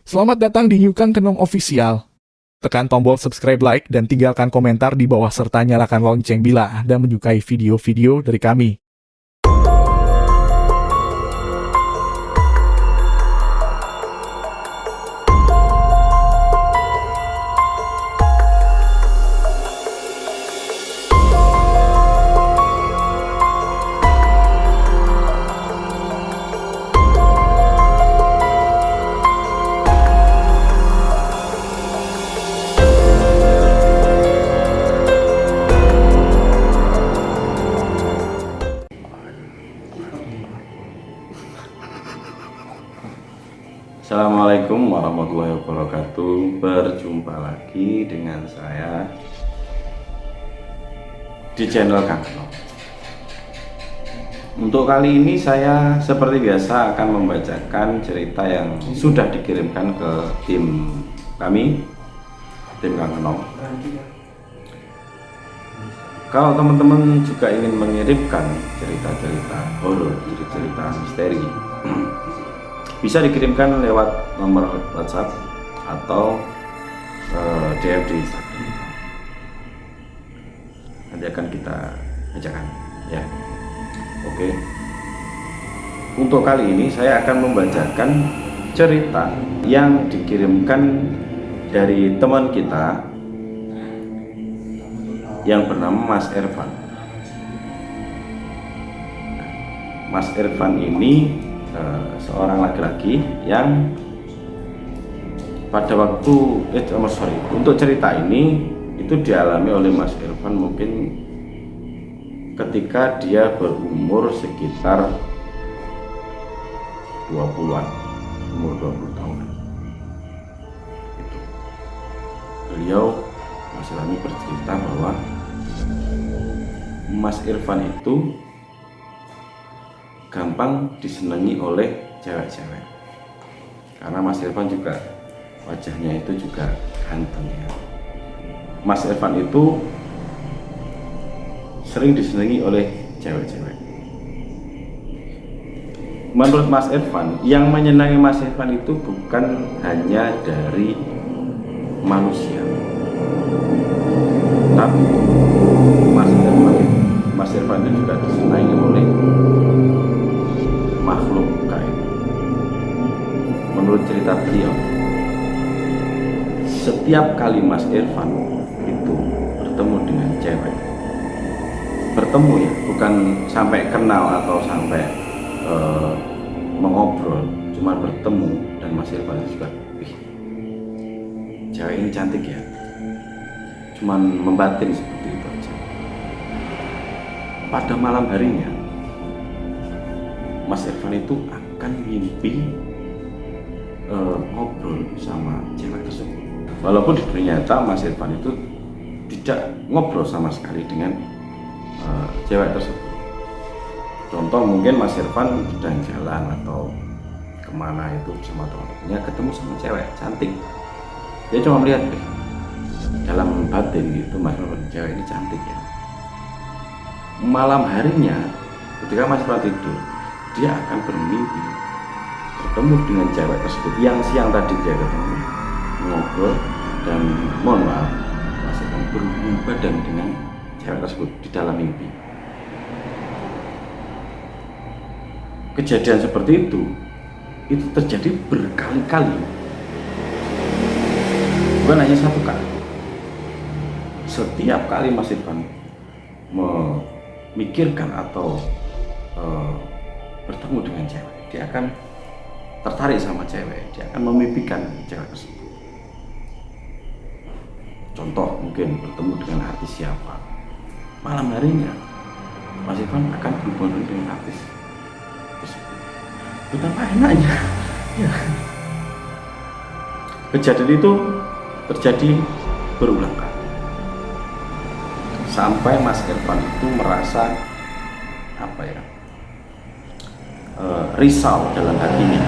Selamat datang di Yukan Kenong Official. Tekan tombol subscribe, like, dan tinggalkan komentar di bawah serta nyalakan lonceng bila Anda menyukai video-video dari kami. Assalamualaikum warahmatullahi wabarakatuh. Berjumpa lagi dengan saya di channel Kang Kenong. Untuk kali ini saya seperti biasa akan membacakan cerita yang sudah dikirimkan ke tim kami, tim Kang Kenong. Kalau teman-teman juga ingin mengirimkan cerita-cerita horor, cerita misteri, bisa dikirimkan lewat nomor WhatsApp atau DM di Instagram. Nanti akan kita bacakan, ya. Oke. Untuk kali ini saya akan membacakan cerita yang dikirimkan dari teman kita yang bernama Mas Irfan. Mas Irfan ini seorang laki-laki yang pada waktu untuk cerita ini itu dialami oleh Mas Irfan mungkin ketika dia berumur sekitar 20-an, umur 20 tahun. Itu. Beliau Mas Irfan bercerita bahwa Mas Irfan itu gampang disenangi oleh cewek-cewek karena Mas Irfan juga wajahnya itu juga ganteng, ya. Mas Irfan itu sering disenangi oleh cewek-cewek. Menurut Mas Irfan, yang menyenangi Mas Irfan itu bukan hanya dari manusia, tapi Mas Irfan itu juga disenangi oleh makhluk gaib. Menurut cerita beliau, setiap kali Mas Irfan itu bertemu dengan cewek, bertemu, ya, bukan sampai kenal atau sampai mengobrol, cuma bertemu, dan Mas Irfan juga, cewek ini cantik, ya, cuman membatin seperti itu aja. Pada malam harinya Mas Irfan itu akan mimpi ngobrol sama cewek tersebut. Walaupun di dunia nyata Mas Irfan itu tidak ngobrol sama sekali dengan cewek tersebut. Contoh, mungkin Mas Irfan sedang jalan atau kemana itu sama teman-temannya, ketemu sama cewek cantik, dia cuma melihat dalam batin gitu, Mas Irfan, cewek ini cantik, ya. Malam harinya ketika Mas Irfan tidur, dia akan bermimpi bertemu dengan cewek tersebut yang siang tadi dia ketemu, ngobrol, dan mohon maaf, Mas Irfan berhubungan badan dengan cewek tersebut di dalam mimpi. Kejadian seperti itu terjadi berkali-kali, bukan hanya satu kali. Setiap kali Mas Irfan memikirkan atau bertemu dengan cewek, dia akan tertarik sama cewek, dia akan memimpikan cewek tersebut. Contoh, mungkin bertemu dengan artis siapa, malam harinya Mas Irfan akan berhubungan dengan artis tersebut. Betapa enaknya, ya. Kejadian itu terjadi berulang kali sampai Mas Irfan itu merasa risau dalam hatinya.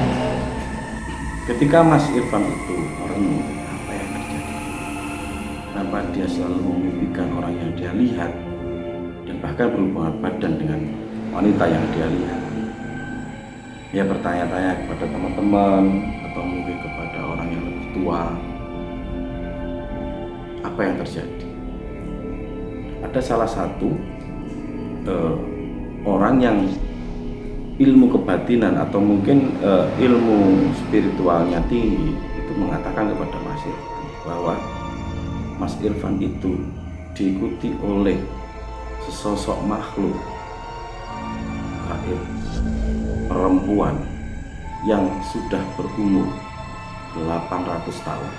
Ketika Mas Irfan itu merenung apa yang terjadi, kenapa dia selalu memimpikan orang yang dia lihat dan bahkan berhubungan badan dengan wanita yang dia lihat. Dia bertanya-tanya kepada teman-teman atau mungkin kepada orang yang spiritual. Apa yang terjadi? Ada salah satu orang yang ilmu kebatinan atau mungkin ilmu spiritualnya tinggi itu mengatakan kepada Mas Irfan bahwa Mas Irfan itu diikuti oleh sesosok makhluk gaib perempuan yang sudah berumur 800 tahun.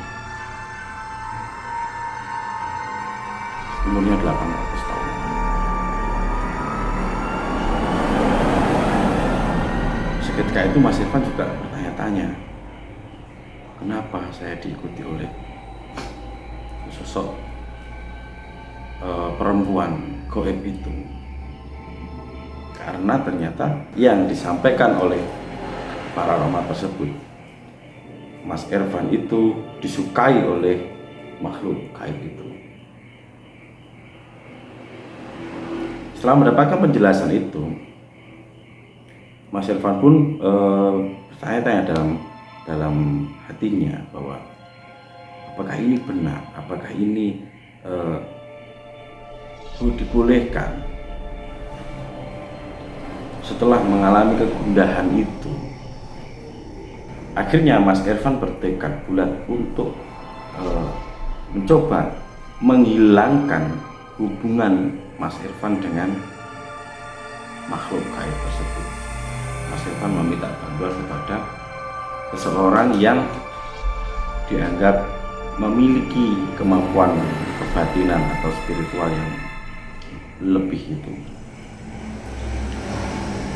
Umurnya 800 tahun. Seketika itu Mas Irfan juga bertanya-tanya, kenapa saya diikuti oleh sosok perempuan gaib itu? Karena ternyata yang disampaikan oleh para roma tersebut, Mas Irfan itu disukai oleh makhluk gaib itu. Setelah mendapatkan penjelasan itu, Mas Irfan pun bertanya-tanya dalam hatinya bahwa apakah ini benar, apakah ini dibolehkan. Setelah mengalami kegundahan itu, akhirnya Mas Irfan bertekad bulat untuk mencoba menghilangkan hubungan Mas Irfan dengan makhluk gaib tersebut. Mas Irfan meminta bantuan kepada seseorang yang dianggap memiliki kemampuan kebatinan atau spiritual yang lebih itu.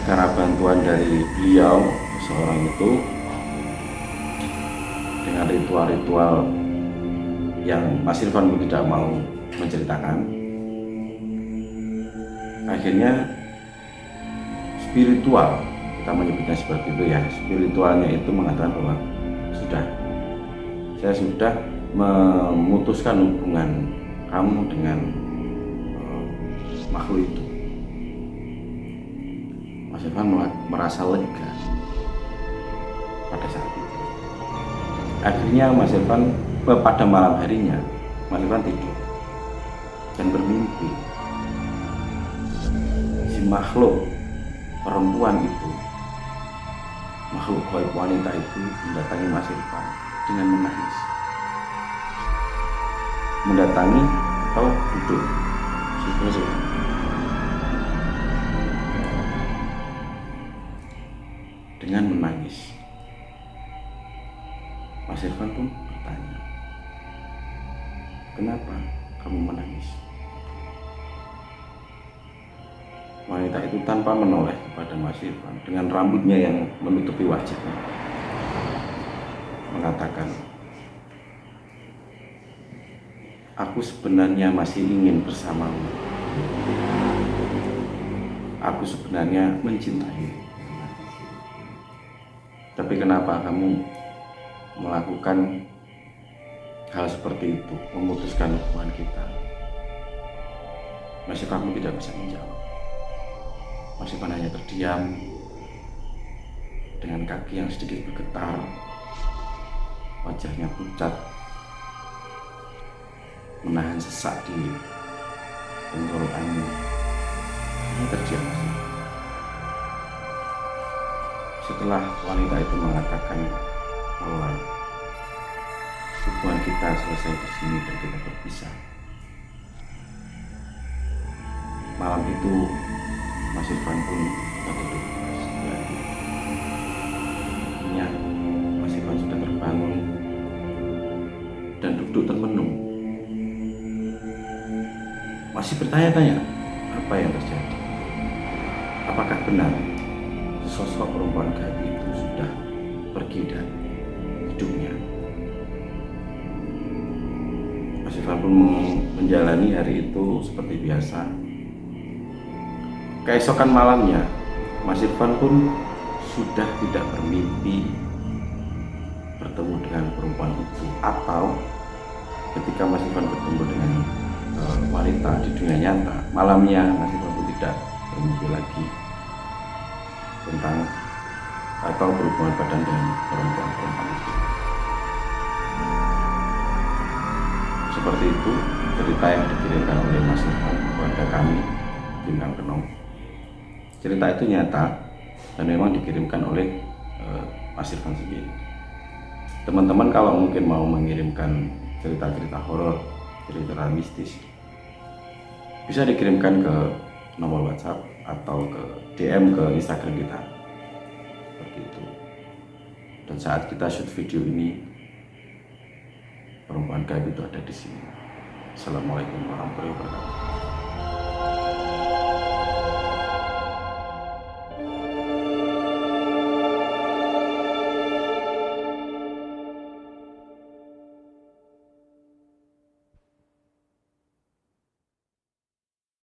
Karena bantuan dari beliau, seseorang itu, dengan ritual-ritual yang Mas Irfan pun tidak mau menceritakan, akhirnya spiritual, kita menyebutnya seperti itu ya, spiritualnya itu mengatakan bahwa saya sudah memutuskan hubungan kamu dengan makhluk itu. Mas Irfan merasa lega pada saat itu. Akhirnya Mas Irfan pada malam harinya Mas Irfan tidur dan bermimpi si makhluk perempuan itu, makhluk gaib wanita itu mendatangi Mas Irfan dengan menangis. Mendatangi atau duduk dengan menangis. Mas Irfan pun bertanya, kenapa kamu menangis? Wanita itu tanpa menoleh kepada Mas Irfan dengan rambutnya yang menutupi wajahnya mengatakan, aku sebenarnya masih ingin bersamamu. Aku sebenarnya mencintai. Tapi kenapa kamu melakukan hal seperti itu, memutuskan hubungan kita? Mas Irfan tidak bisa menjawab. Mas Irfan hanya terdiam dengan kaki yang sedikit bergetar, wajahnya pucat, menahan sesak di tenggorokannya. Ini terdiam. Setelah wanita itu mengatakan bahwa hubungan kita selesai di sini dan kita berpisah, malam itu Mas Irfan pun duduk lagi. Akhirnya Mas Irfan sudah terbangun dan duduk termenung, masih bertanya-tanya apa yang terjadi. Apakah benar sosok perempuan gaib itu sudah pergi dari hidupnya? Mas Irfan pun menjalani hari itu seperti biasa. Keesokan malamnya, Mas Irfan pun sudah tidak bermimpi bertemu dengan perempuan itu, atau ketika Mas Irfan bertemu dengan wanita di dunia nyata, malamnya Mas Irfan pun tidak bermimpi lagi tentang atau berhubungan badan dengan perempuan itu. seperti itu cerita yang dikirimkan oleh Mas Irfan kepada kami tim Kang Kenong. Cerita itu nyata dan memang dikirimkan oleh Mas Irfan sendiri. Teman-teman kalau mungkin mau mengirimkan cerita-cerita horor, cerita mistis, bisa dikirimkan ke nomor WhatsApp atau ke DM ke Instagram kita. Seperti itu. Dan saat kita shoot video ini, perempuan gaib itu ada di sini. Assalamualaikum warahmatullahi wabarakatuh.